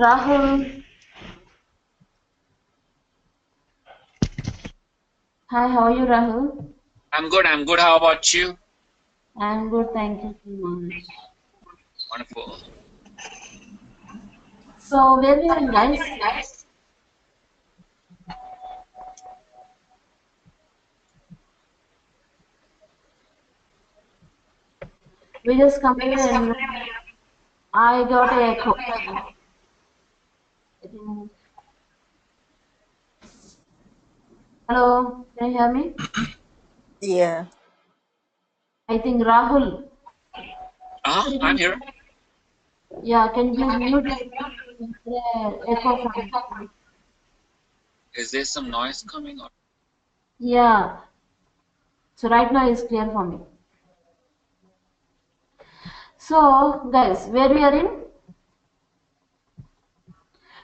Rahul. Hi, how are you, Rahul? I'm good. I'm good. How about you? I'm good, thank you so much. Wonderful. So, where we are, guys? We just completed environment. I got a echo. Hello, can you hear me? Yeah. I think Rahul. I'm here. Yeah, can you please mute yourself? Echo from. Is there some noise coming on? Yeah. So right now it's clear for me. So, guys, where we are in?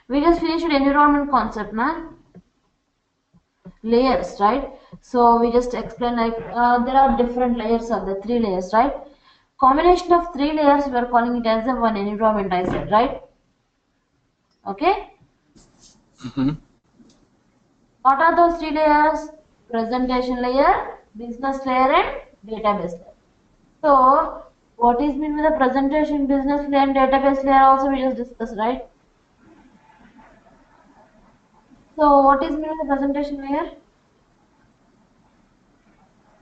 We just finished environment concept, na? Layers, right? So we just explain like there are different layers of the three layers, right? Combination of three layers we are calling it as a one environment, I said, right? Okay. Mm-hmm. What are those three layers? Presentation layer, business layer, and database layer. So what is mean with the presentation, business layer, and database layer? Also we just discussed, right? So what is mean with the presentation layer?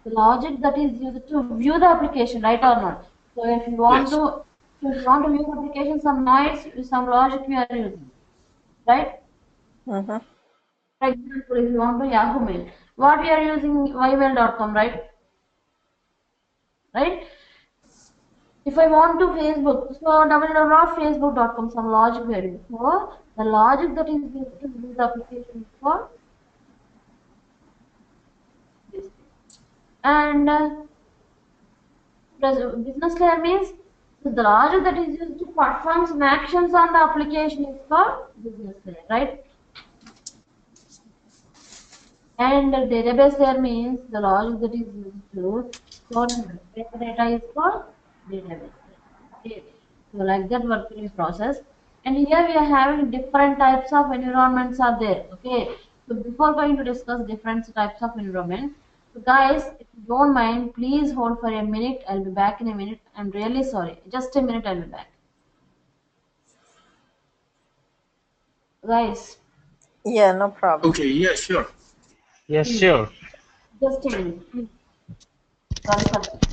The logic that is used to view the application, right or not? So if you want Yes. to, view the application, some noise, some logic we are using, right? Mm-hmm. For example, if you want to Yahoo Mail, what we are using ymail.com, right? Right? If I want to Facebook, so www.facebook.com, some logic we are using. So the logic that is used to view the application is for this. And business layer means the logic that is used to perform some actions on the application is called business layer, right? And the database layer means the logic that is used to store data is called database layer. Okay. So like that workflow process. And here we are having different types of environments are there. Okay. So before going to discuss different types of environment, so guys, if you don't mind, please hold for a minute. I'll be back in a minute. I'm really sorry. Just a minute, I'll be back. Guys, Yeah, no problem. Okay, yeah, sure. Yes, please, sure. just a minute. Please. Sorry for that.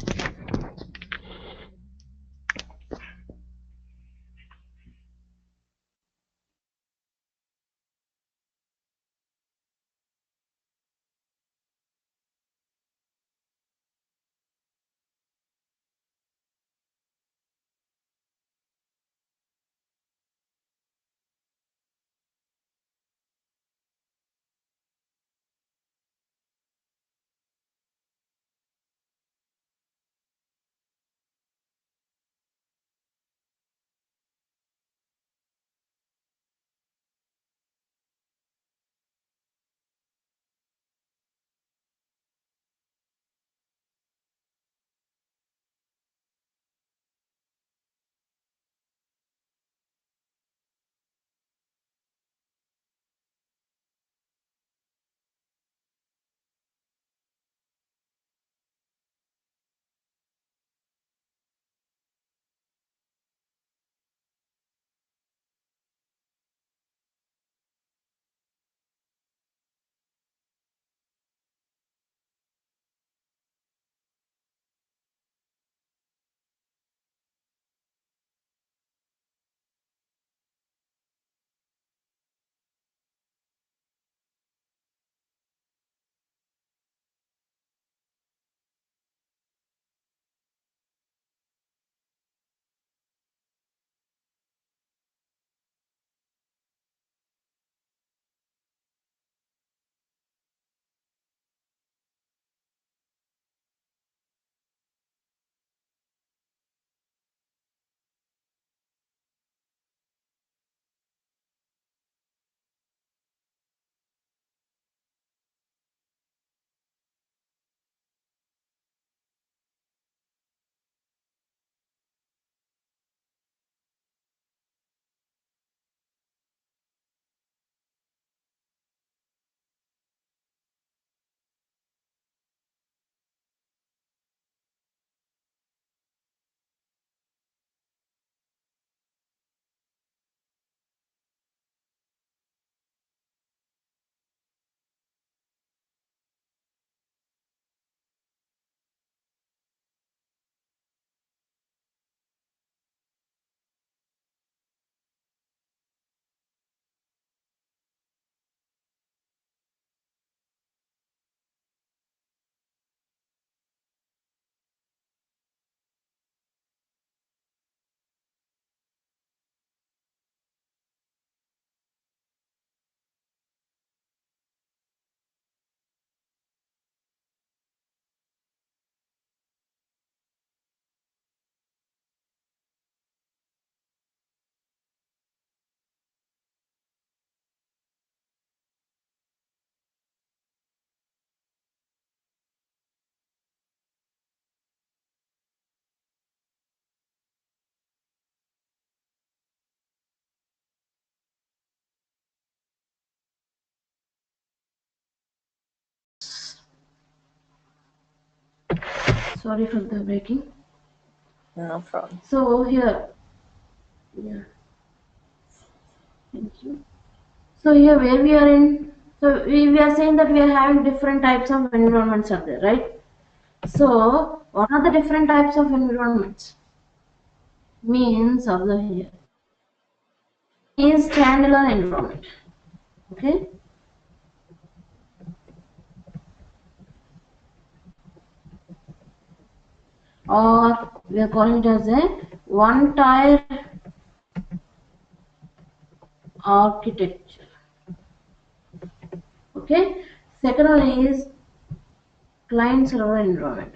Sorry for the breaking. No problem. So here, yeah, thank you. So here where we are in, so we are saying that we are having different types of environments are there, right? So what are the different types of environments? Means observe here. Is standalone environment. Okay. Or we are calling it as a one tier architecture. Okay. Second one is client server environment.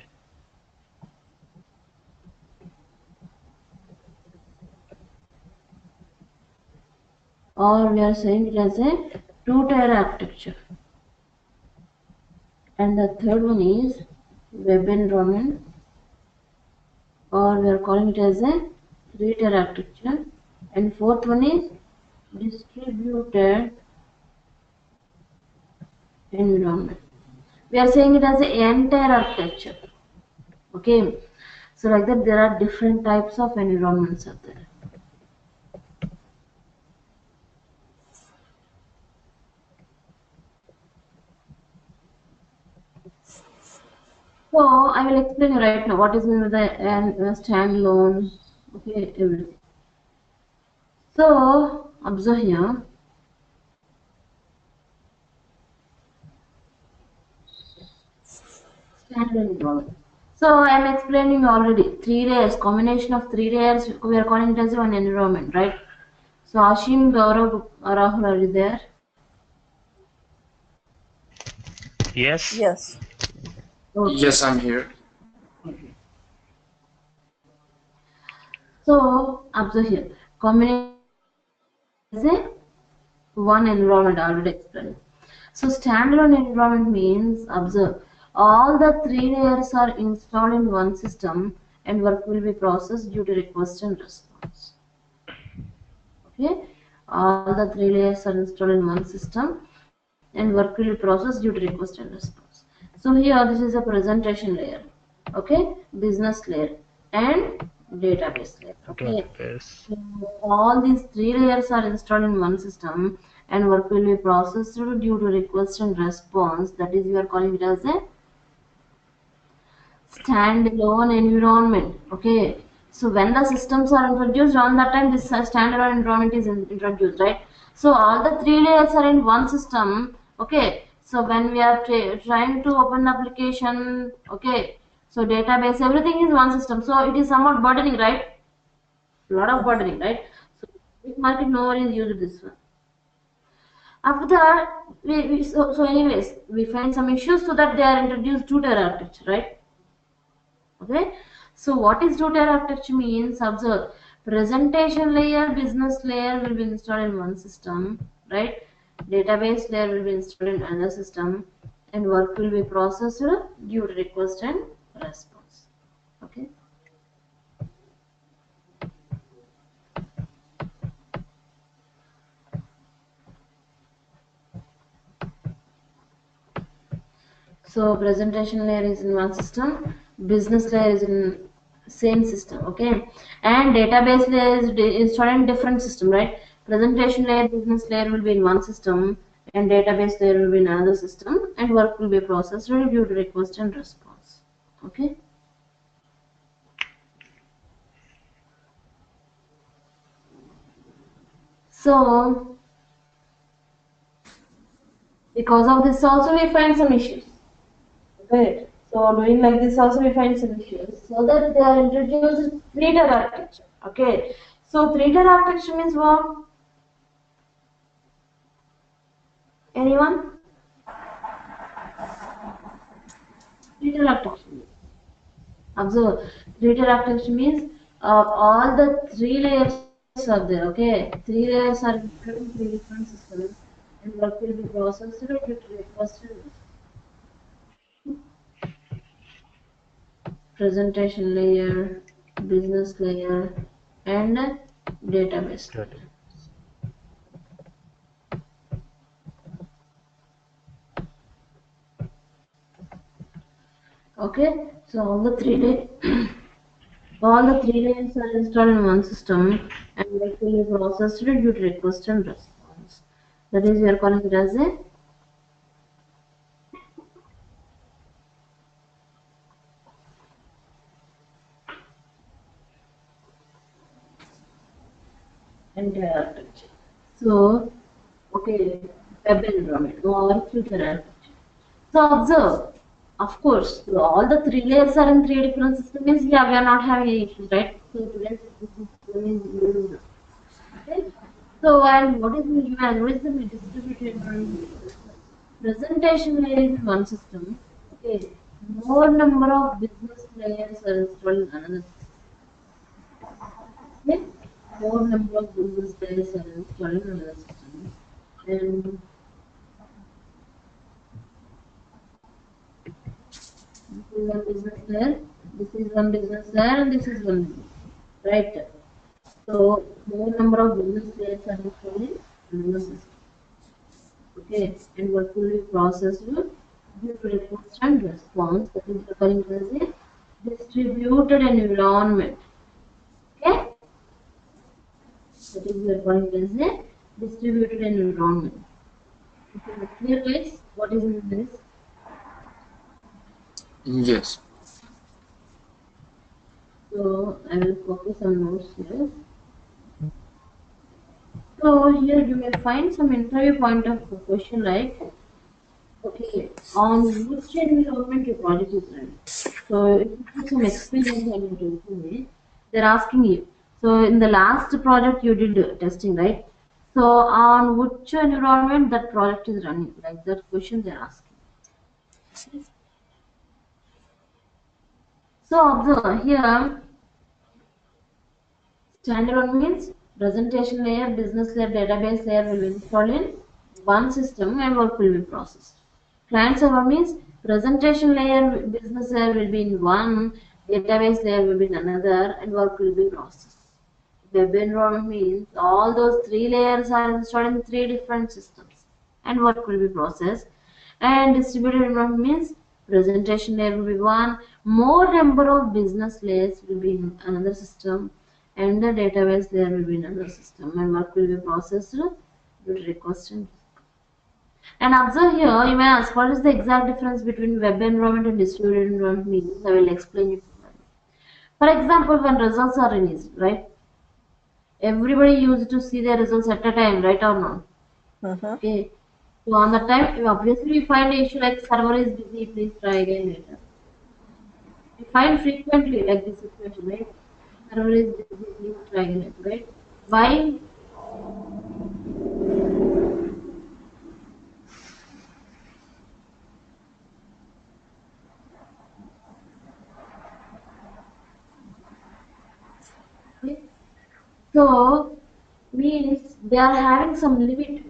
Or we are saying it as a two-tier architecture. And the third one is web environment, or we are calling it as a three-tier architecture. And fourth one is distributed environment. We are saying it as a entire architecture. Okay, so like that there are different types of environments out there. So I will explain you right now what is meant by the standalone. Okay, everything. So observe here. Standalone environment. So I am explaining already three layers, combination of three layers. We are calling it as one environment, right? So Ashim, Gaurav, Rahul, are you there? Yes. Yes. Okay. Yes, I'm here. So observe here. Combination is a one environment already explained. So standalone environment means observe all the three layers are installed in one system and work will be processed due to request and response. Okay, all the three layers are installed in one system and work will be processed due to request and response. So here this is a presentation layer, okay, business layer and database layer. Okay, Database. so all these three layers are installed in one system and work will be processed due to request and response. That is, we are calling it as a standalone environment. Okay, so when the systems are introduced, on that time this standalone environment is introduced, right? So all the three layers are in one system. Okay, so when we are trying to open the application, okay, so database, everything is one system, so it is somewhat burdening, right? A lot of burdening, right? So big market, no one is used this one. After that, so anyways, we find some issues, so that they are introduced two-tier architecture, right? Okay, so what is two-tier architecture means? Observe, presentation layer, business layer will be installed in one system, right? Database layer will be installed in another system, and work will be processed due to request and response. Okay. So presentation layer is in one system, business layer is in same system, okay, and database layer is installed in different system, right? Presentation layer, business layer will be in one system, and database layer will be in another system, and work will be processed due to request and response. Okay. So because of this also we find some issues. Okay, so doing like this also we find some issues. So that they are introduced three-tier architecture. Okay, so three-tier architecture means what? Anyone? Three-tier architecture. Observe, three-tier architecture means all the three layers are there. Okay, three layers are included in three different systems, and work will be processed with request and presentation layer, business layer, and database layer. Database. Okay, So all the three layers are installed in one system and will be processed due to request and response. That is, we are calling it as a entire architecture. So, okay, web environment or future architecture. So observe, of course, so all the three layers are in three different systems. Means yeah, we are not having any issues, right? So today's system is used. Okay. So and what is the human? What is the distributed environment? Presentation layer is in one system. Okay. More number of business layers are installed in another system. Okay. More number of business layers are installed in another system. And this is one business layer, this is one business layer, and this is one business, right? So more number of business layers are installed in another system. Okay, and what will be processed due to request and response. That is referring to as a distributed environment. Okay, that is referring to as a distributed environment. Okay, clear guys? What is in this? Yes. So I will copy some notes here. So here you may find some interview point of question like, okay, on which environment your project is running. So if you put some experience on your resume, they're asking you. So in the last project you did testing, right? So on which environment that project is running, like that question they're asking. So observe here, standalone means presentation layer, business layer, database layer will be installed in one system and work will be processed. Client server means presentation layer, business layer will be in one, database layer will be in another, and work will be processed. Web environment means all those three layers are installed in three different systems and work will be processed. And distributed environment means presentation layer will be one, more number of business layers will be in another system, and the database layer will be in another system, and work will be processed with request and observe here, you may ask what is the exact difference between web environment and distributed environment means. I will explain it. For example, when results are released, right? Everybody used to see their results at a time, right or not? Okay. So on the time, obviously we find an issue like server is busy, please try again later. We find frequently like this situation, right? Server is busy, please try again later, right? Why? Okay. So means they are having some limit.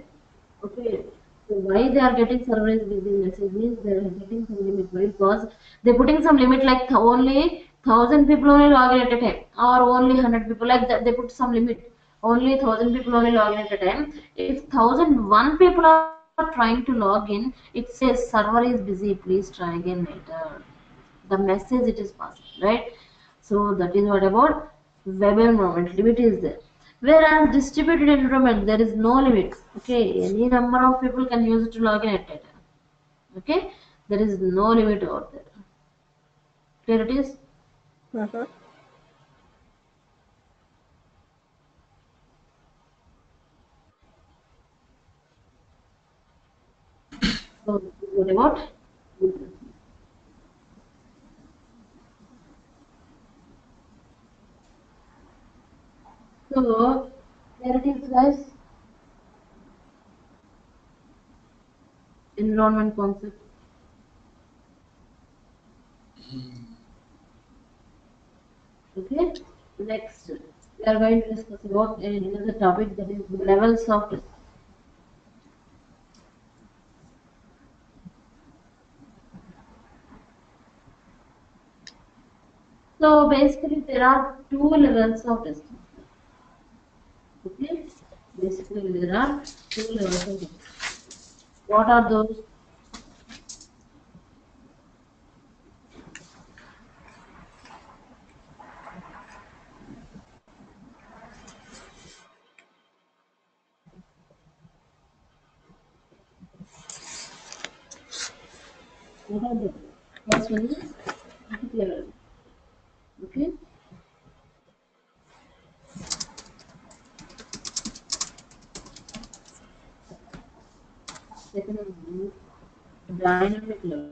Okay. So why they are getting server is busy message means they are getting some limit. Why? Because they're putting some limit like only 1,000 people only log in at a time, or only 100 people like that. They put some limit. Only 1,000 people only log in at a time. If 1,001 people are trying to log in, it says server is busy. Please try again later. The message it is passing, right? So that is what about web environment. Limit is there. Whereas distributed environment, there is no limit. Okay, any number of people can use it to log in at a time. Okay, there is no limit over there. Clear it is? So what about? So there it is, guys. Environment concept. Okay. Next, we are going to discuss about another topic, that is levels of testing. So basically, there are two levels of testing. Okay. Basically, there are two levels of testing. What are those? What are they? First one is static level. Okay. Second one is dynamic level.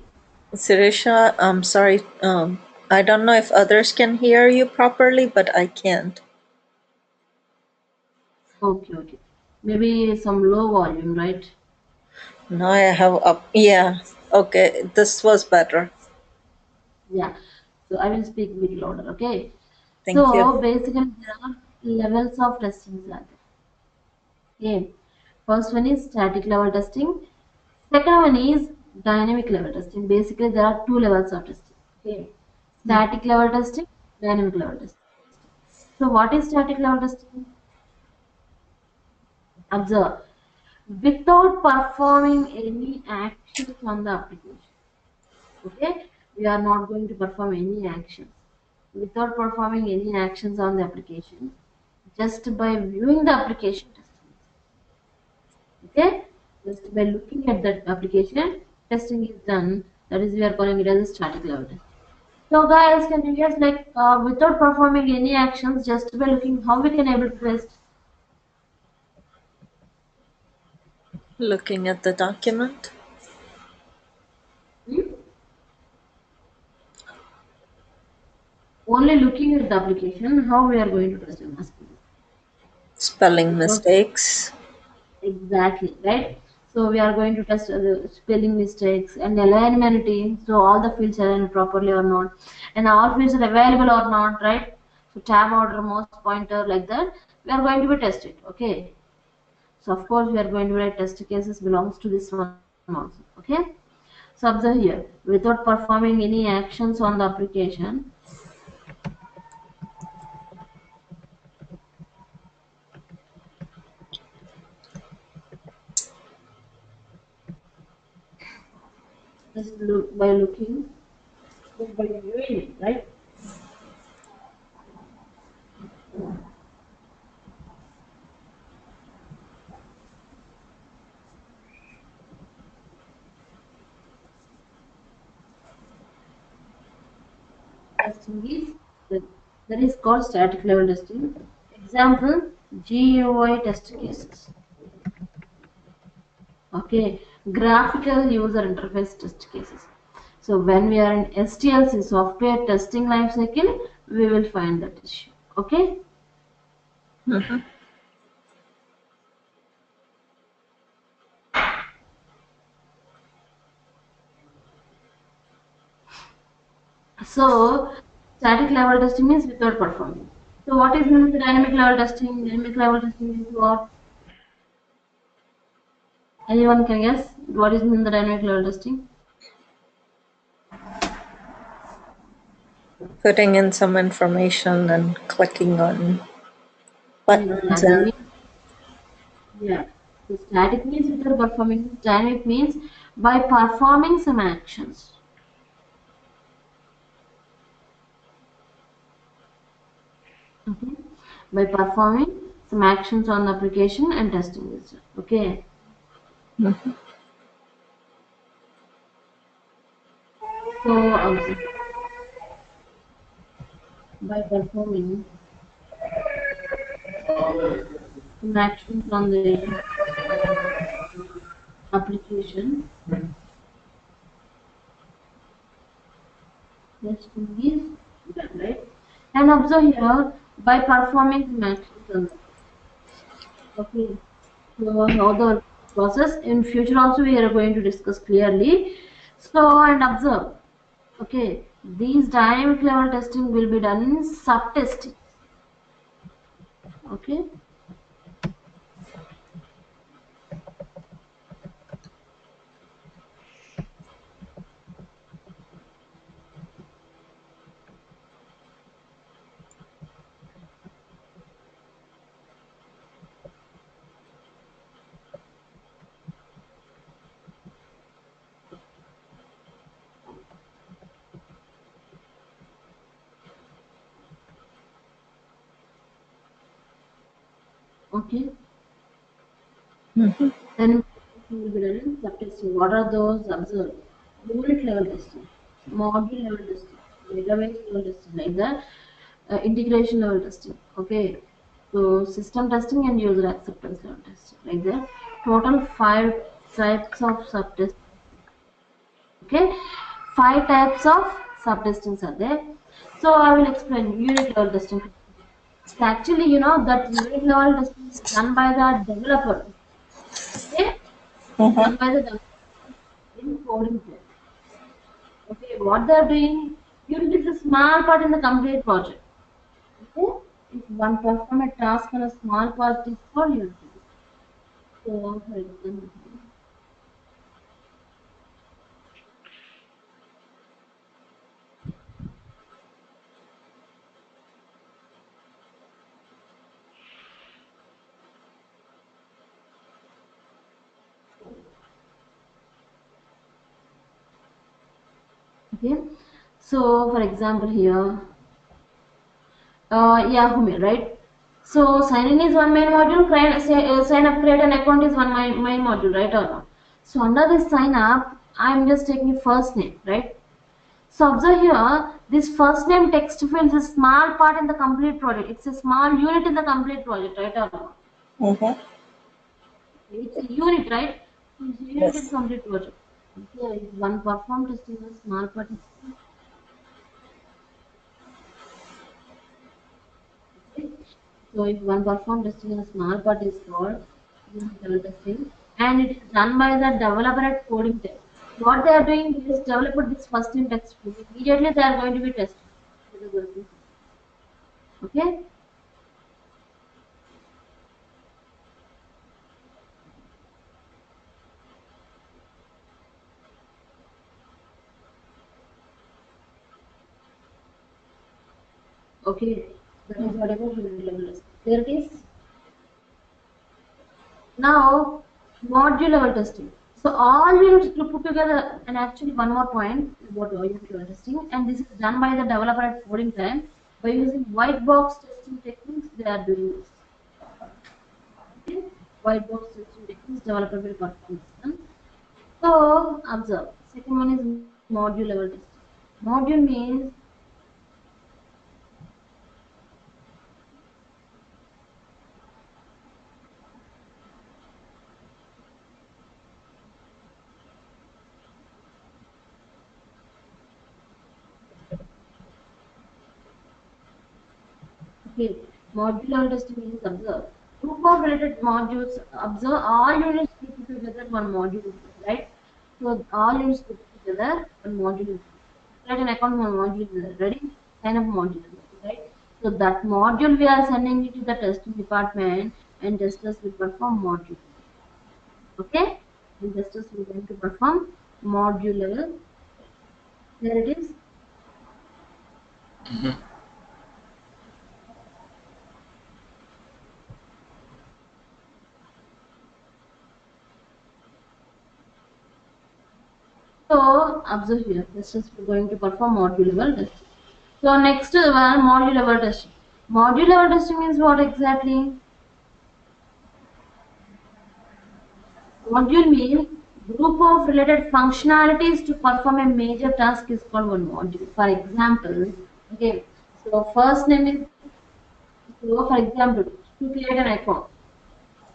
Sirisha, I'm sorry. I don't know if others can hear you properly, but I can't. Okay, okay. Maybe some low volume, right? Now I have up. Yeah. Okay. This was better. Yeah. So I will speak a bit louder, okay? Thank you. So basically there are levels of testing are there. Okay. First one is static level testing. Second one is dynamic level testing. Basically there are two levels of testing. Okay. Static level testing, dynamic level testing. So what is static level testing? Observe. Without performing any actions on the application. Okay, we are not going to perform any actions. Without performing any actions on the application, just by viewing the application, okay, just by looking at that application, testing is done. That is, we are calling it as a static level test. So, guys, can you guess like without performing any actions, just by looking, how we can able to test? Looking at the document. Hmm? Only looking at the application, how we are going to test? I'm asking. Spelling Without mistakes. exactly, right? So we are going to test the spelling mistakes and alignment. So all the fields are aligned properly or not, and all fields are available or not, right? So tab order, mouse pointer, like that. We are going to be tested. Okay. So of course we are going to write test cases belongs to this one also. Okay. So observe here, without performing any actions on the application. Just look by looking, just by viewing, right? Testing is that is called static level testing. Example GUI test cases. Okay, graphical user interface test cases. So when we are in STLC software testing lifecycle, we will find that issue. Okay. Mhm. So static level testing means without performing. So what is means the dynamic level testing? Dynamic level testing is what? Anyone can guess what is mean the dynamic level testing? Putting in some information and clicking on buttons Exactly. and Yeah. So static means without performing. Dynamic means by performing some actions. Okay. By performing some actions on the application and testing it. Okay. So by performing some actions on the application, testing is done, right? And observe here by performing some actions on the okay. So how the process in future also we are going to discuss clearly. So and observe. Okay, these dynamic level testing will be done in sub-testing. Okay, okay. Mhm. Then will be done in sub-testing. What are those? Observe. unit level testing, module level testing, database level testing, like that, integration level testing. Okay, so system testing and user acceptance level testing, like that. Total 5 types of subtesting. Okay, 5 types of subtestings are there. So I will explain unit level testing. So actually, you know that unit level testing is done by the developer. Okay, Mm-hmm. done by the developer in coding code. Okay, what they are doing, unit is a small part in the complete project. Okay, if one perform a task on a small part is called unit. So, for example, okay, so for example here, Yahoo Mail, right? So sign in is one main module, sign up, create an account is one main module, right or not? So under this sign up, I'm just taking first name, right? So observe here, this first name text field is a small part in the complete project. It's a small unit in the complete project, right or not? Mm-hmm. It's a unit, right? It's a unit in Yes. complete project. Okay, if one perform testing is small part is okay. So if one perform testing in a small part is called unit level testing, and it is done by the developer at coding time. What they are doing is develop this first in text field. Immediately they are going to be testing with the working system. Okay. Okay. That is what about unit level testing. There it is. Now, module level testing. So all units to put together, and actually one more point about unit level testing, and this is done by the developer at coding time by using white box testing techniques. They are doing this. Okay? White box testing techniques developer will perform this one. So observe. Second one is module level testing. Module means okay. Module level testing means observe. Group of related modules. Observe all units put together one module, right? So all units put together one module. Create an account one module is there. Ready? Sign up module is there, right? So that module we are sending it to the testing department, and testers will perform module. Okay? And testers will going to perform module level. There it is. Mhm. So observe here, this is going to perform module level testing. So next one, module level testing. Module level testing means what exactly? Module means group of related functionalities to perform a major task is called one module. For example, okay. So first name is, so for example, to create an account.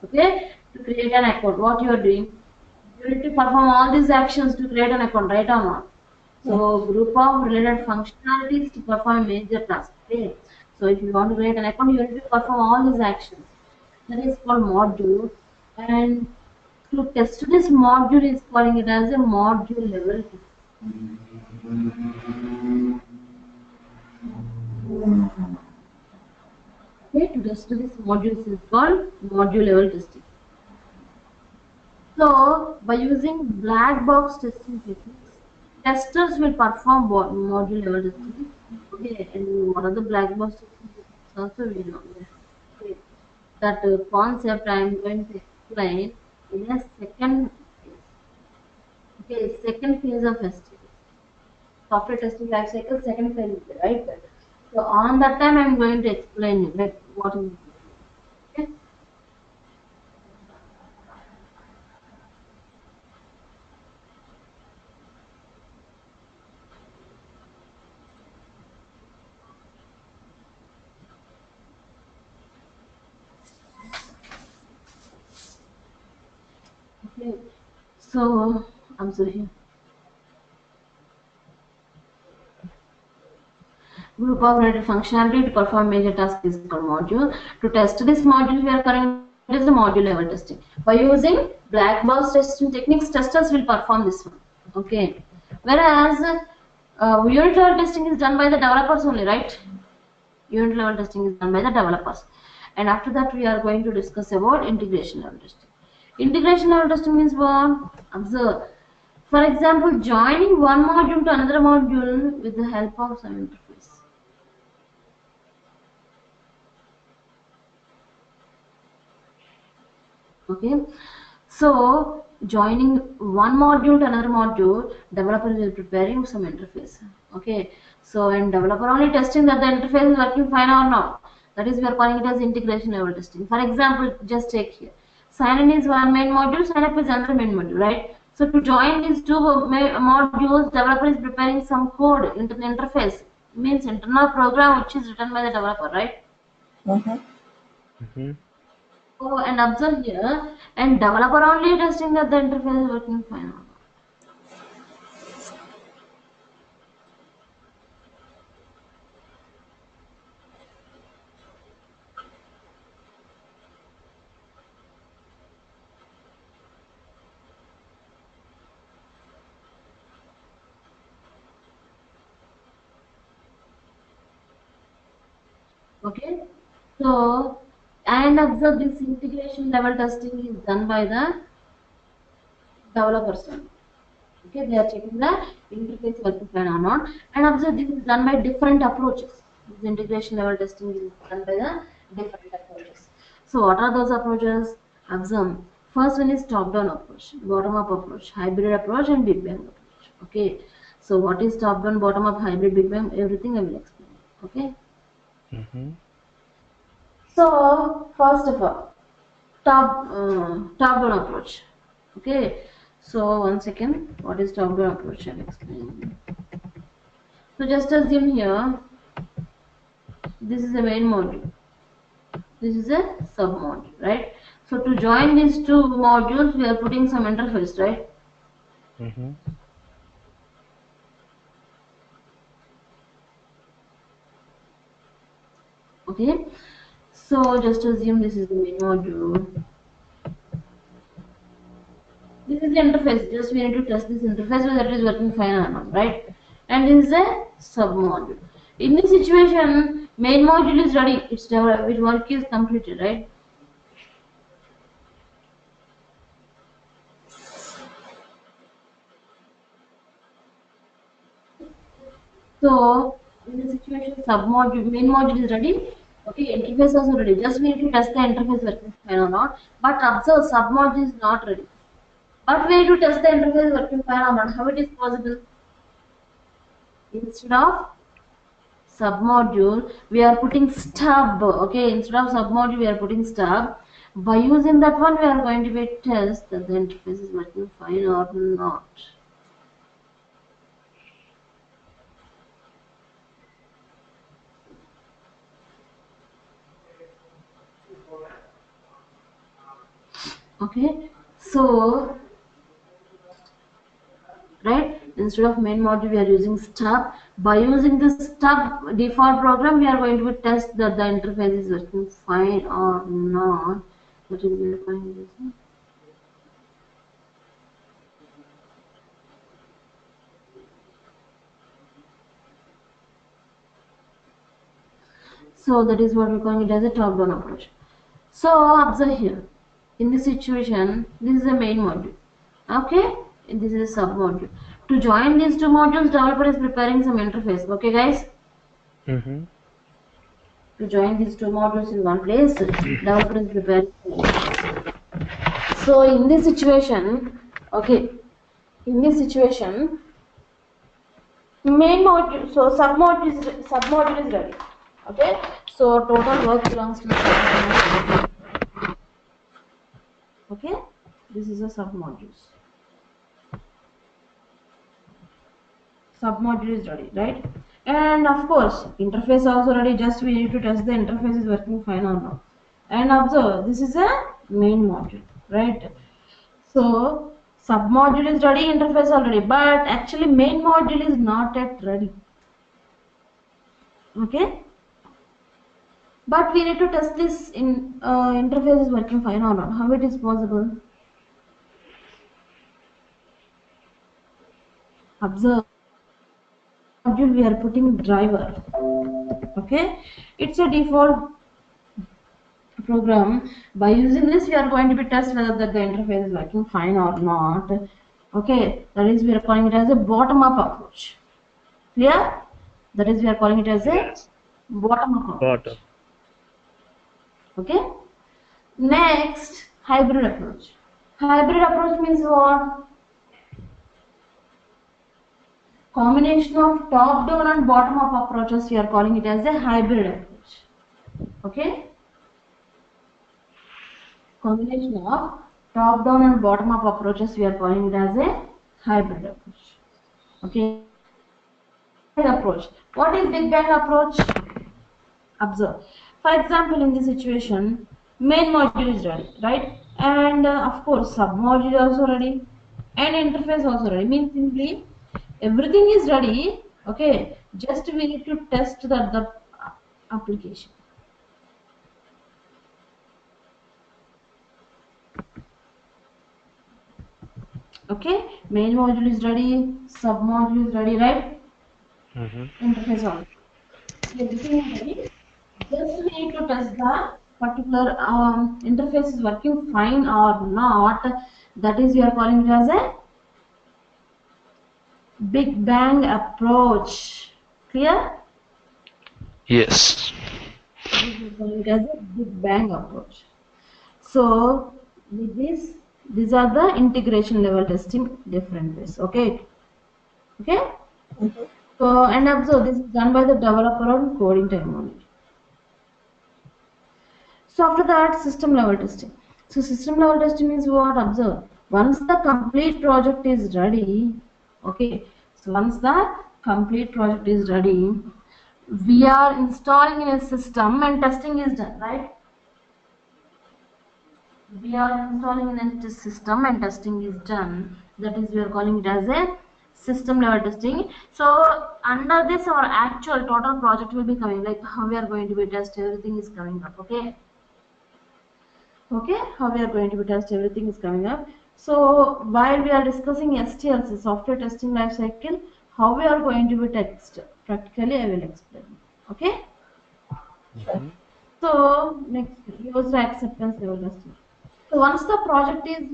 Okay, to create an account, what you are doing? You need to perform all these actions to create an account, right or not? So group of related functionalities to perform a major task. Okay. So if you want to create an account, you need to perform all these actions. That is called module. And to test this module is calling it as a module level. Okay, to test this module is called module level testing. So, by using black box testing techniques, testers will perform module level testing. Okay, and what are the black box testing techniques also we know. Okay, that concept I am going to explain in a second phase. Okay, second phase of testing. Software testing life cycle, second phase, right? So on that time I am going to explain you like what is it. Okay. Okay, so observe here. Group of related functionality to perform major task is called module. To test this module, we are calling it as a module level testing. By using black box testing techniques, testers will perform this one. Okay. Whereas unit level testing is done by the developers only, right? Unit level testing is done by the developers. And after that, we are going to discuss about integration level testing. Integration level testing means what? Observe. For example, joining one module to another module with the help of some interface. Okay, so joining one module to another module, developer will preparing some interface. Okay, so and developer only testing that the interface is working fine or not. That is, we are calling it as integration level testing. For example, just take here, sign in is one main module, sign up is another main module, right? So to join these two modules, developer is preparing some code into the interface, means internal program which is written by the developer, right? Mm-hmm. Mm-hmm. Oh, and observe here, and developer only testing that the interface is working fine. Okay, so and observe this integration level testing is done by the developers only. Okay, they are checking the interface working fine or not, and observe this is done by different approaches. This integration level testing is done by the different approaches. So what are those approaches? Observe. First one is top-down approach, bottom-up approach, hybrid approach, and Big Bang approach. Okay, so what is top-down, bottom-up, hybrid, Big Bang? Everything I will explain. Okay. Mm-hmm. So first of all, top-down approach. Okay. So one second, what is top-down approach? I'll explain. So just assume here, this is the main module. This is a sub-module, right? So to join these two modules, we are putting some interface, right? Mm-hmm. Okay. So just assume this is the main module. This is the interface. Just we need to test this interface whether it is working fine or not, right? And this is a sub-module. In this situation, main module is ready. Its work is completed, right? So in this situation, sub-module, main module is ready. Okay, interface also ready. Just we need to test the interface working fine or not. But observe, sub-module is not ready. But we need to test the interface working fine or not. How it is possible? Instead of submodule, we are putting stub. Okay, instead of submodule, we are putting stub. By using that one, we are going to be test that the interface is working fine or not. Okay, so right, instead of main module, we are using stub. By using this stub default program, we are going to test that the interface is working fine or not. That is, we are going to use. So that is what we're calling it as a top-down approach. So observe here. In this situation, this is the main module. Okay, and this is a sub-module. To join these two modules, developer is preparing some interface. Okay, guys. Mm-hmm. To join these two modules in one place, developer is preparing. So in this situation, okay, in this situation, main module, so sub-module is ready. Okay, so total work belongs to the sub-module. Okay, this is a sub-modules. Sub-module is ready, right? And of course, interface also ready. Just we need to test the interface is working fine or not. And observe, this is a main module, right? So submodule is ready, interface already, but actually main module is not yet ready. Okay, but we need to test this in interface is working fine or not. How it is possible? Observe module we are putting driver. Okay, it's a default program. By using this, we are going to be test whether the interface is working fine or not. Okay, that is we are calling it as a bottom-up approach. Clear? That is we are calling it as a Yes. bottom-up approach. Bottom. Okay. Next, hybrid approach. Hybrid approach means what? Combination of top-down and bottom-up approaches. We are calling it as a hybrid approach. Okay. Combination of top-down and bottom-up approaches. We are calling it as a hybrid approach. Okay. Approach. What is Big Bang approach? Observe. For example, in this situation, main module is ready, right? And of course, sub-module is also ready, and interface also ready. Means simply everything is ready. Okay, just we need to test the application. Okay, main module is ready, sub-module is ready, right? Interface also. Everything is ready. Just we need to test the particular interface is working fine or not. That is we are calling it as a Big Bang approach. Clear? Yes. We are calling it as a Big Bang approach. So with this, these are the integration level testing different ways. Okay. Okay. So and observe this is done by the developer on coding time only. So after that, system level testing. So system level testing means what? Observe. Once the complete project is ready, okay. So once the complete project is ready, we are installing in a system and testing is done, right? We are installing in a system and testing is done. That is, we are calling it as a system level testing. So under this, our actual total project will be coming, like how we are going to be test, everything is coming up, okay. Okay, how we are going to be test, everything is coming up. So while we are discussing STLC, software testing life cycle, how we are going to be test practically, I will explain. Okay. So next, user acceptance level testing. So once the project is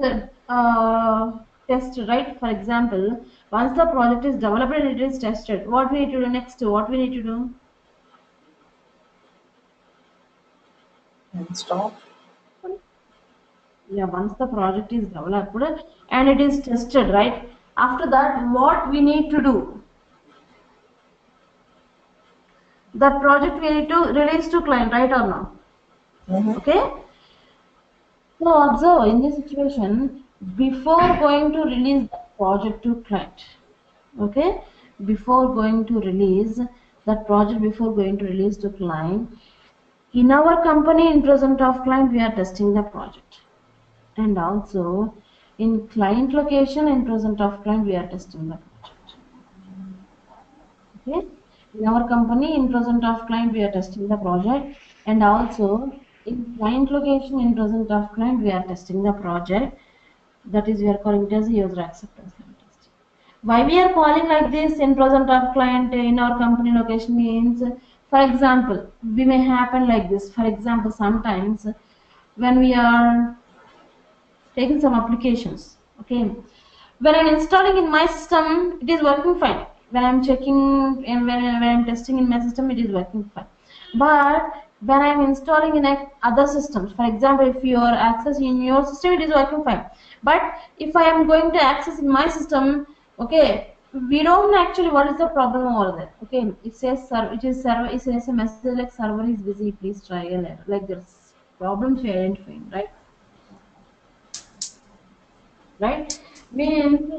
tested, right? For example, once the project is developed and it is tested, what we need to do next? What we need to do? Install. Yeah, once the project is developed and it is tested, right? After that, what we need to do? That project we need to release to client, right or no? Okay. So observe in this situation, before going to release the project to client, okay, before going to release that project, before going to release to client, in our company in present of client, we are testing the project. And also in client location in present of client, we are testing the project. Okay, in our company in present of client, we are testing the project, and also in client location in present of client, we are testing the project. That is, we are calling it as user acceptance level testing. Why we are calling like this in present of client in our company location means, for example, we may happen like this. For example, sometimes when we are taking some applications, okay, when I'm installing in my system, it is working fine. When I'm checking and when I'm testing in my system, it is working fine. But when I'm installing in other systems, for example, if you are accessing in your system, it is working fine. But if I am going to access in my system, okay, we don't actually what is the problem over there. Okay, it says server, it is server, it says a message like server is busy, please try again. Like there's problems we are identifying, right? Right? Means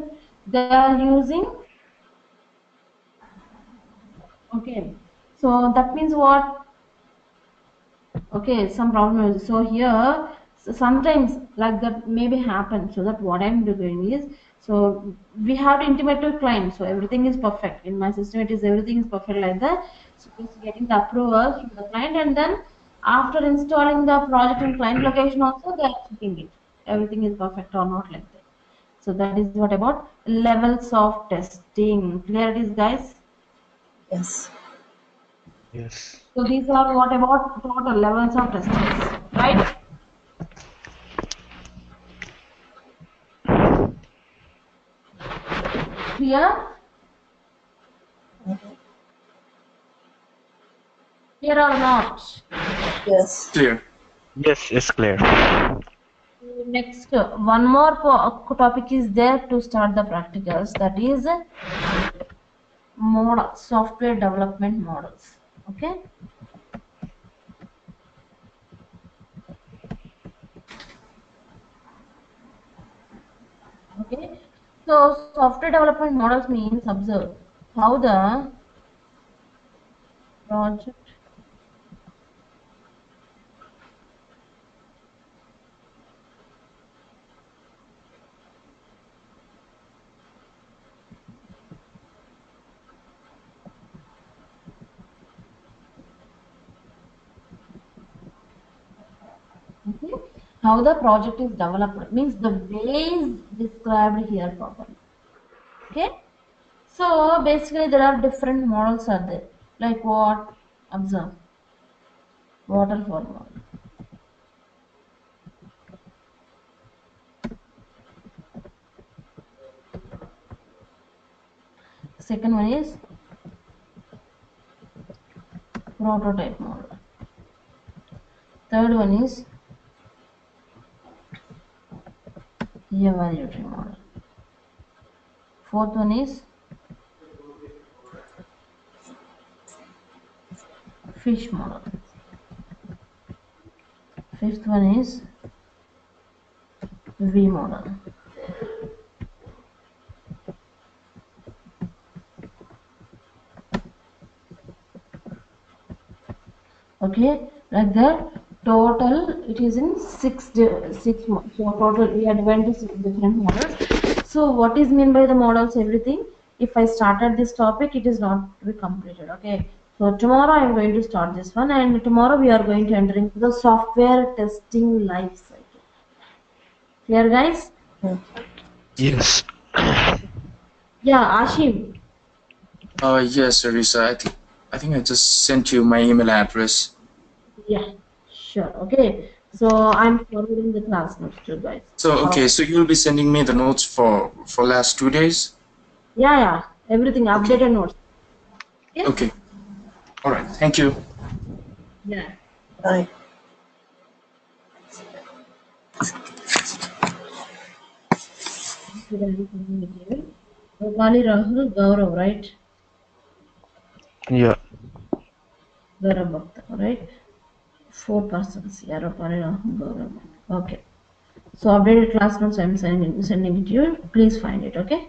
they are using, okay, so that means what? Okay, some problem is, so here So sometimes like that maybe happen. So that what I'm doing is, so we have to intimate to client. So everything is perfect in my system. It is everything is perfect like that. So just getting the approval from the client, and then after installing the project in client location also they are checking it. Everything is perfect or not like that. So that is what about levels of testing. Clear it is, guys? Yes. Yes. So these are what about total levels of testing, right? Clear? Clear or not? Yes. Clear. Yes, it's clear. Next, one more topic is there to start the practicals. That is model software development models. Okay. Okay. So software development models means observe how the project. Okay. How the project is developed means the way is described here properly. Okay. So basically there are different models are there. Like what? Observe. Waterfall model. Second one is prototype model. Third one is evaluatory model. Fourth one is fish model. Fifth one is V model. Okay, like that. Total, it is in six. So total, we had went to six different models. So what is mean by the models? Everything. If I started this topic, it is not to be completed. Okay. So tomorrow I am going to start this one, and tomorrow we are going to enter into the software testing life cycle. Clear, guys? Mm. Yes. Yeah, Ashim. Yes, Arisa. I think I just sent you my email address. Yeah, sure. Okay. So I'm forwarding the class notes to you guys. So okay, so you'll be sending me the notes for last 2 days. Yeah, yeah. Everything Okay. updated notes. Okay. Okay. All right. Thank you. Yeah. Bye. Rupali, Rahul, Gaurav, right? Yeah. Gaurav Bhakta, right? 4 persons. Yeah, Rupali, Rahul, Gaurav. Okay. So updated class notes I'm sending it to you. Please find it. Okay.